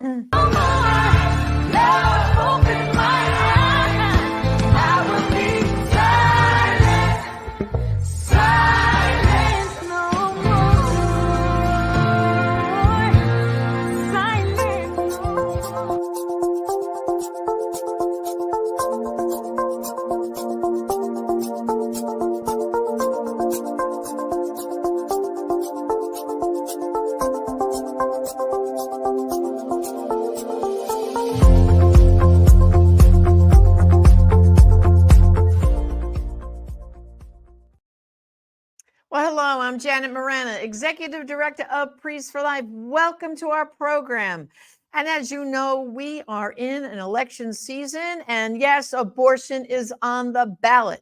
Mm. Well, hello, I'm Janet Morana, Executive Director of Priests for Life. Welcome to our program. And as you know, we are in an election season, and yes, abortion is on the ballot,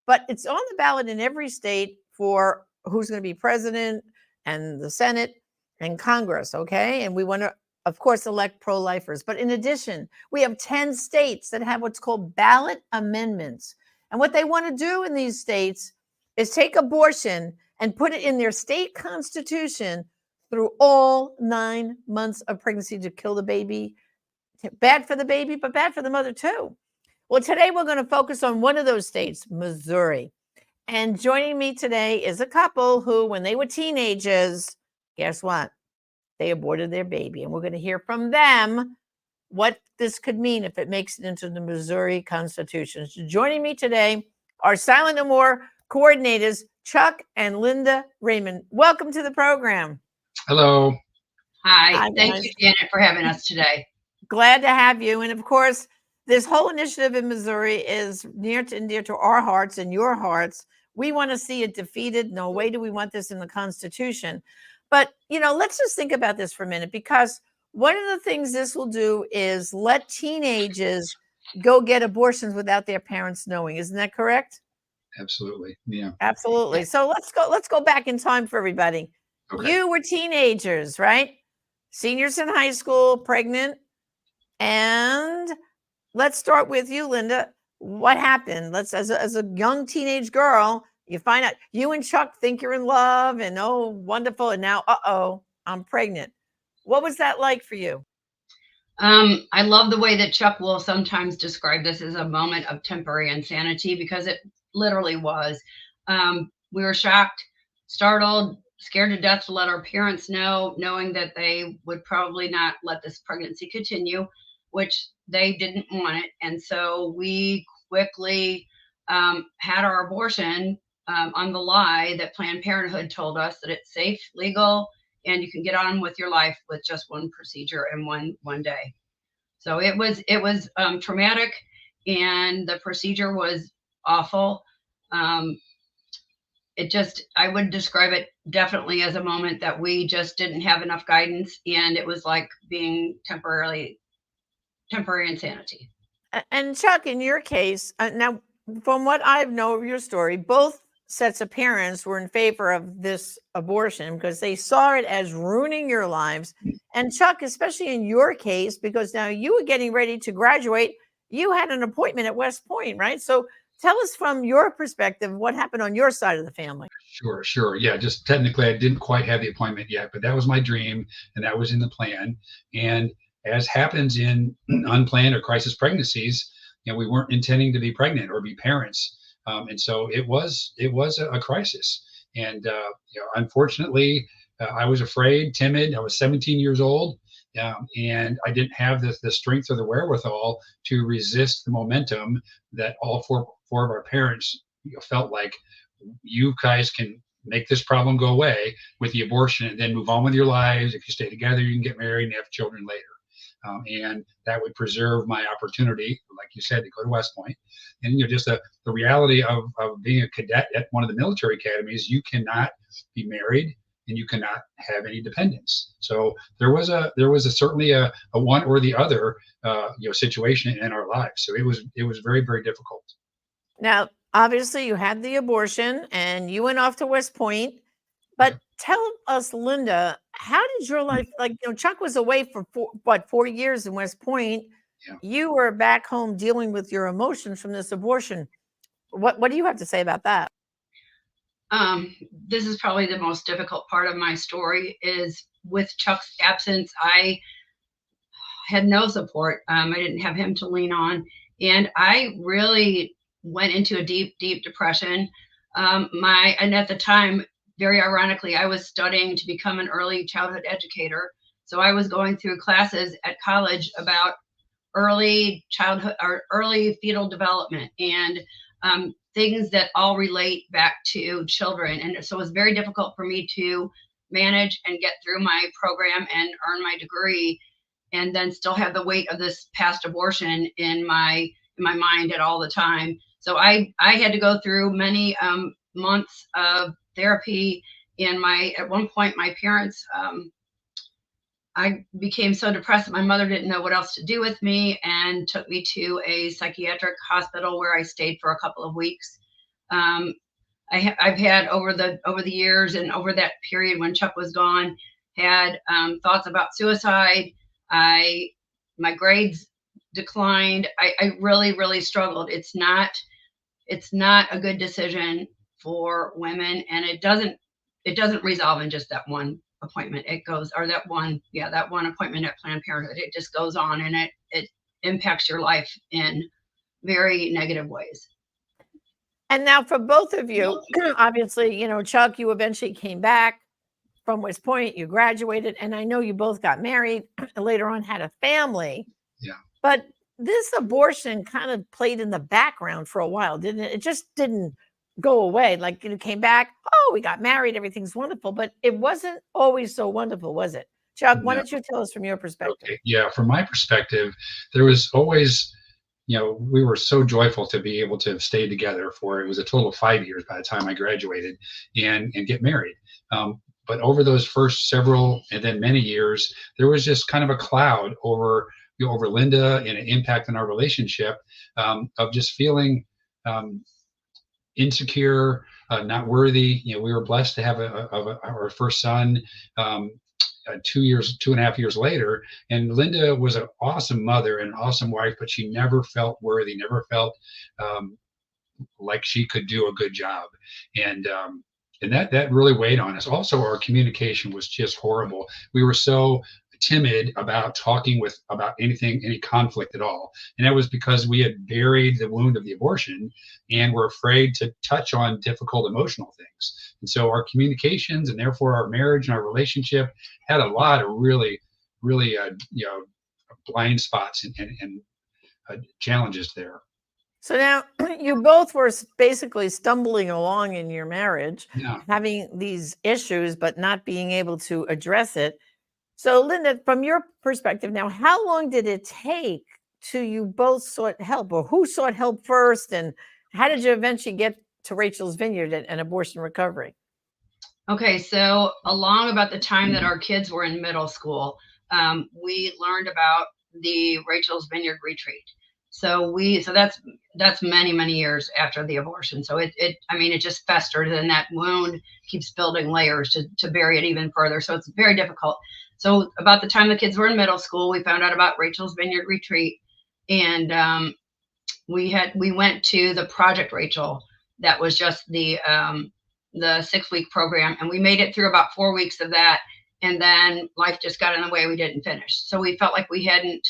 but it's on the ballot in every state for who's going to be president and the Senate and Congress, okay? And we want to, of course, elect pro-lifers. But in addition, we have 10 states that have what's called ballot amendments. And what they want to do in these states is take abortion and put it in their state constitution through all 9 months of pregnancy to kill the baby. Bad for the baby, but bad for the mother too. Well, today we're going to focus on one of those states, Missouri. And joining me today is a couple who, when they were teenagers, guess what? They aborted their baby. And we're going to hear from them what this could mean if it makes it into the Missouri Constitution. So joining me today are Silent No More coordinators, Chuck and Linda Raymond. Welcome to the program. Hello. Hi. Thank you, Janet, for having us today. Glad to have you. And of course, this whole initiative in Missouri is near and dear to our hearts and your hearts. We want to see it defeated. No way do we want this in the Constitution. But, let's just think about this for a minute, because one of the things this will do is let teenagers go get abortions without their parents knowing. Isn't that correct? Absolutely. Yeah. Absolutely. So let's go back in time for everybody. Okay. You were teenagers, right? Seniors in high school, pregnant. And let's start with you, Linda. What happened? As a young teenage girl, you find out you and Chuck think you're in love and oh, wonderful. And now, I'm pregnant. What was that like for you? I love the way that Chuck will sometimes describe this as a moment of temporary insanity, because it literally was. We were shocked, startled, scared to death to let our parents know, knowing that they would probably not let this pregnancy continue, which they didn't want it. And so we quickly had our abortion on the lie that Planned Parenthood told us that it's safe, legal, and you can get on with your life with just one procedure and one day. So it was traumatic, and the procedure was awful. I would describe it definitely as a moment that we just didn't have enough guidance, and it was like being temporary insanity. And Chuck, in your case, now from what I know of your story, both sets of parents were in favor of this abortion because they saw it as ruining your lives. And Chuck, especially in your case, because now you were getting ready to graduate, you had an appointment at West Point, right? So tell us from your perspective what happened on your side of the family. Sure. Yeah, just technically I didn't quite have the appointment yet, but that was my dream and that was in the plan. And as happens in unplanned or crisis pregnancies, we weren't intending to be pregnant or be parents. And so it was a crisis. And, unfortunately, I was afraid, timid. I was 17 years old, and I didn't have the strength or the wherewithal to resist the momentum that all four of our parents felt like, you guys can make this problem go away with the abortion and then move on with your lives. If you stay together, you can get married and have children later. And that would preserve my opportunity, like you said, to go to West Point. And just the reality of being a cadet at one of the military academies, you cannot be married and you cannot have any dependents. So there was certainly a one or the other situation in our lives. So it was very, very difficult. Now, obviously, you had the abortion and you went off to West Point. But tell us, Linda, how did your life, Chuck was away for 4 years in West Point. Yeah. You were back home dealing with your emotions from this abortion. What do you have to say about that? This is probably the most difficult part of my story is with Chuck's absence. I had no support. I didn't have him to lean on. And I really went into a deep, deep depression. And at the time, very ironically, I was studying to become an early childhood educator. So I was going through classes at college about early childhood or early fetal development and things that all relate back to children. And so it was very difficult for me to manage and get through my program and earn my degree, and then still have the weight of this past abortion in my mind at all the time. So I had to go through many months of therapy. And at one point, my parents, I became so depressed that my mother didn't know what else to do with me and took me to a psychiatric hospital where I stayed for a couple of weeks. I've had over the years and over that period when Chuck was gone, had thoughts about suicide. My grades declined. I really, really struggled. It's not a good decision for women, and it doesn't resolve in just that one appointment. It goes, or that one appointment at Planned Parenthood. It just goes on, and it impacts your life in very negative ways. And now for both of you, obviously, Chuck, you eventually came back from West Point, you graduated, and I know you both got married, later on had a family. Yeah. But this abortion kind of played in the background for a while, didn't it? It just didn't go away. Like, you came back, oh, we got married, everything's wonderful, but it wasn't always so wonderful, was it? Chuck, why don't you tell us from your perspective? Okay. Yeah, from my perspective, there was always, we were so joyful to be able to stay together for, it was a total of 5 years by the time I graduated and get married. But over those first several and then many years, there was just kind of a cloud over Linda and an impact on our relationship, of just feeling insecure, not worthy. We were blessed to have our first son 2.5 years later, and Linda was an awesome mother and an awesome wife, but she never felt worthy, never felt like she could do a good job, and that really weighed on us. Also, our communication was just horrible. We were so timid about talking about any conflict at all, and that was because we had buried the wound of the abortion and were afraid to touch on difficult emotional things. And so our communications, and therefore our marriage and our relationship, had a lot of really blind spots and challenges there. So now you both were basically stumbling along in your marriage, having these issues, but not being able to address it. So Linda, from your perspective now, how long did it take till you both sought help, or who sought help first? And how did you eventually get to Rachel's Vineyard and abortion recovery? Okay, so along about the time that our kids were in middle school, we learned about the Rachel's Vineyard retreat. So that's many, many years after the abortion. So it just festered, and that wound keeps building layers to bury it even further. So it's very difficult. So about the time the kids were in middle school, we found out about Rachel's Vineyard retreat, and we went to the Project Rachel. That was just the 6-week program, and we made it through about 4 weeks of that, and then life just got in the way. We didn't finish. So we felt like we hadn't,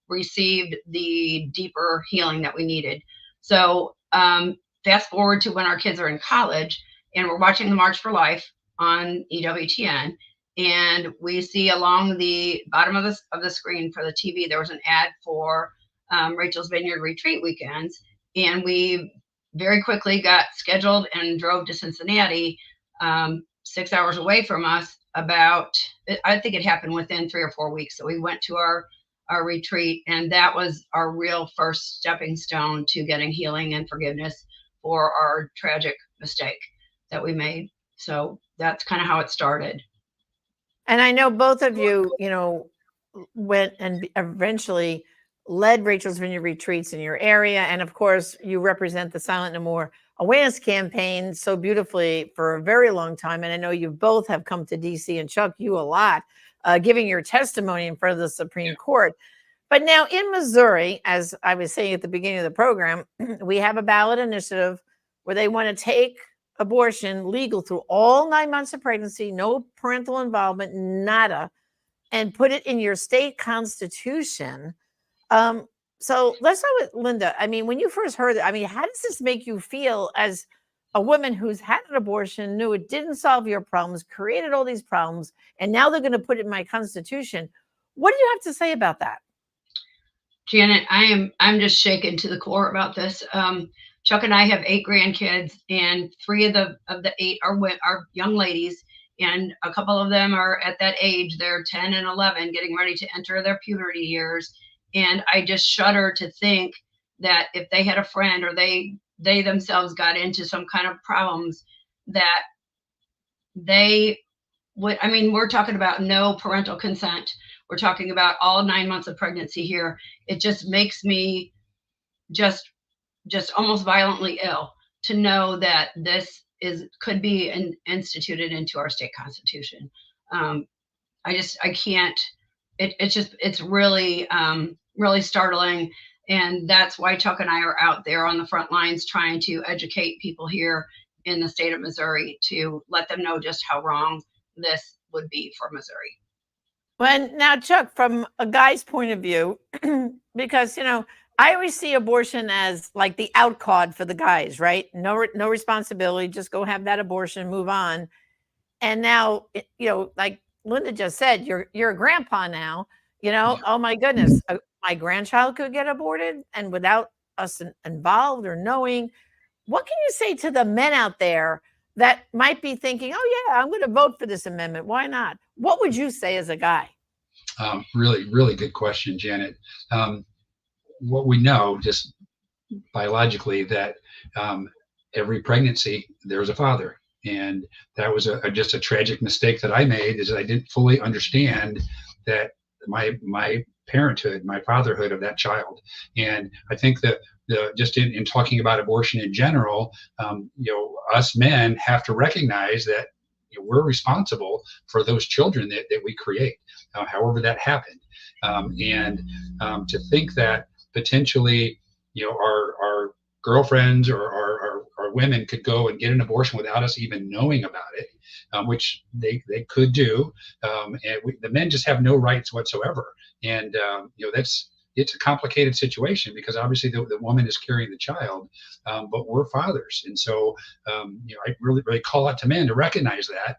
received the deeper healing that we needed. So fast forward to when our kids are in college, and we're watching the March for Life on EWTN, and we see along the bottom of the screen for the TV, there was an ad for Rachel's Vineyard retreat weekends, and we very quickly got scheduled and drove to Cincinnati, 6 hours away from us. I think it happened within 3 or 4 weeks. So we went to our retreat, and that was our real first stepping stone to getting healing and forgiveness for our tragic mistake that we made. So that's kind of how it started. And I know both of you, went and eventually led Rachel's Vineyard retreats in your area. And of course, you represent the Silent No More awareness campaign so beautifully for a very long time. And I know you both have come to DC, and Chuck, you a lot, giving your testimony in front of the Supreme Court. But now in Missouri, as I was saying at the beginning of the program, we have a ballot initiative where they want to take abortion legal through all 9 months of pregnancy, no parental involvement, nada. and put it in your state constitution. So let's start with Linda. I mean, when you first heard it, I mean, how does this make you feel as a woman who's had an abortion, knew it didn't solve your problems, created all these problems, and now they're going to put it in my constitution? What do you have to say about that? Janet, I'm just shaken to the core about this. Chuck and I have 8 grandkids, and 3 of the 8 are young ladies, and a couple of them are at that age. They're 10 and 11, getting ready to enter their puberty years. And I just shudder to think that if they had a friend, or they themselves got into some kind of problems, that they would, I mean, we're talking about no parental consent. We're talking about all 9 months of pregnancy here. It just makes me just almost violently ill to know that this could be instituted into our state constitution. I can't. It's really really startling, and that's why Chuck and I are out there on the front lines trying to educate people here in the state of Missouri to let them know just how wrong this would be for Missouri. Well, now, Chuck, from a guy's point of view, because, I always see abortion as like the out card for the guys, right? No responsibility, just go have that abortion, move on. And now, like Linda just said, you're a grandpa now, oh my goodness, my grandchild could get aborted, and without us involved or knowing. What can you say to the men out there that might be thinking, oh yeah, I'm going to vote for this amendment? Why not? What would you say as a guy? Really, really good question, Janet. What we know just biologically that every pregnancy there's a father, and that was just a tragic mistake that I made, is that I didn't fully understand that my parenthood, my fatherhood of that child. And I think that just in talking about abortion in general, us men have to recognize that we're responsible for those children that we create, however that happened. And to think that potentially, our girlfriends or our women could go and get an abortion without us even knowing about it, which they could do. And the men just have no rights whatsoever. And, it's a complicated situation, because obviously the woman is carrying the child, but we're fathers. And so, I really, really call out to men to recognize that.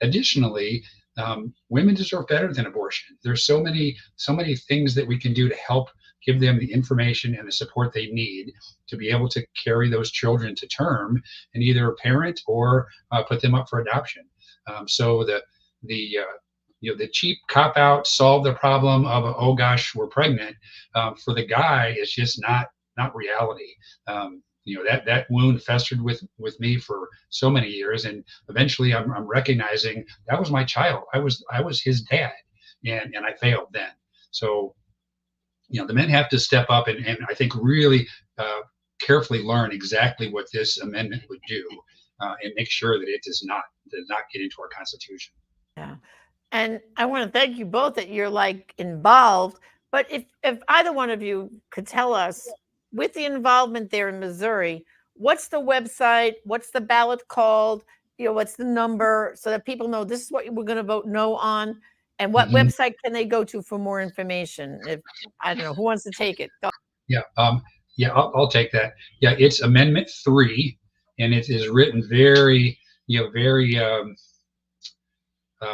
Additionally, women deserve better than abortion. There's so many things that we can do to help give them the information and the support they need to be able to carry those children to term and either parent or put them up for adoption. So the cheap cop out, solve the problem of, oh gosh, we're pregnant, for the guy is just not reality. That wound festered with me for so many years, and eventually I'm recognizing that was my child. I was his dad, and I failed then. So the men have to step up and I think really carefully learn exactly what this amendment would do, and make sure that it does not get into our Constitution. Yeah. And I want to thank you both that you're like involved. But if either one of you could tell us, with the involvement there in Missouri, what's the website? What's the ballot called? What's the number, so that people know this is what we're going to vote no on? And what website can they go to for more information? If I don't know who wants to take it. Go. Yeah. I'll take that. Yeah, it's Amendment 3, and it is written very, very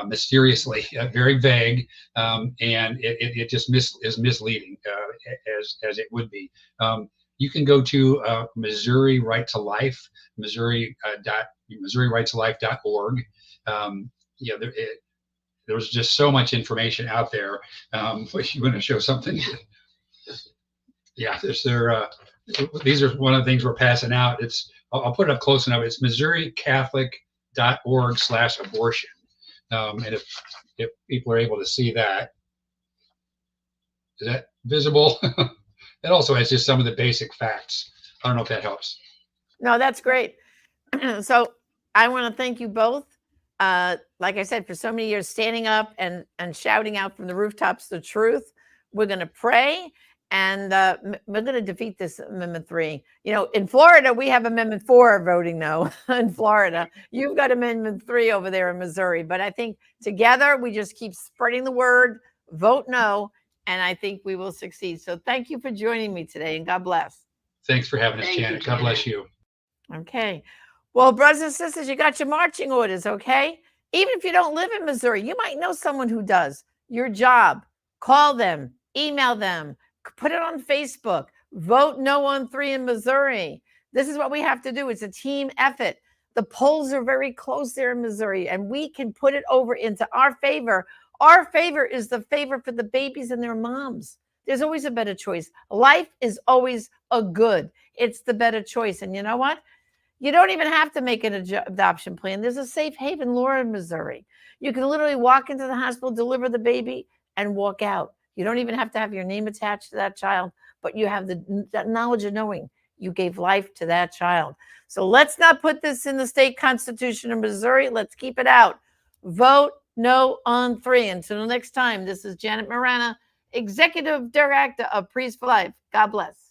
mysteriously, very vague, and it just is misleading, as it would be. You can go to Missouri Right to Life, MissouriRightToLife.org. There's just so much information out there. If you want to show something, yeah, these are one of the things we're passing out. I'll put it up close enough. It's MissouriCatholic.org/abortion. And if people are able to see that, is that visible? It also has just some of the basic facts. I don't know if that helps. No, that's great. So I want to thank you both. Like I said, for so many years, standing up and shouting out from the rooftops the truth. We're going to pray. And we're going to defeat this Amendment 3. You know, in Florida, we have Amendment 4 voting no. In Florida, you've got Amendment 3 over there in Missouri. But I think together we just keep spreading the word, vote no, and I think we will succeed. So thank you for joining me today, and God bless. Thanks for having us, Thank you, Janet. God bless you. Okay. Well, brothers and sisters, you got your marching orders, okay? Even if you don't live in Missouri, you might know someone who does. Your job, call them, email them, put it on Facebook, vote no on 3 in Missouri. This is what we have to do. It's a team effort. The polls are very close there in Missouri, and we can put it over into our favor. Our favor is the favor for the babies and their moms. There's always a better choice. Life is always a good. It's the better choice. And you know what? You don't even have to make an adoption plan. There's a safe haven law in Missouri. You can literally walk into the hospital, deliver the baby, and walk out. You don't even have to have your name attached to that child, but you have the knowledge of knowing you gave life to that child. So let's not put this in the state constitution of Missouri. Let's keep it out. Vote no on 3. Until next time, this is Janet Marana, Executive Director of Priests for Life. God bless.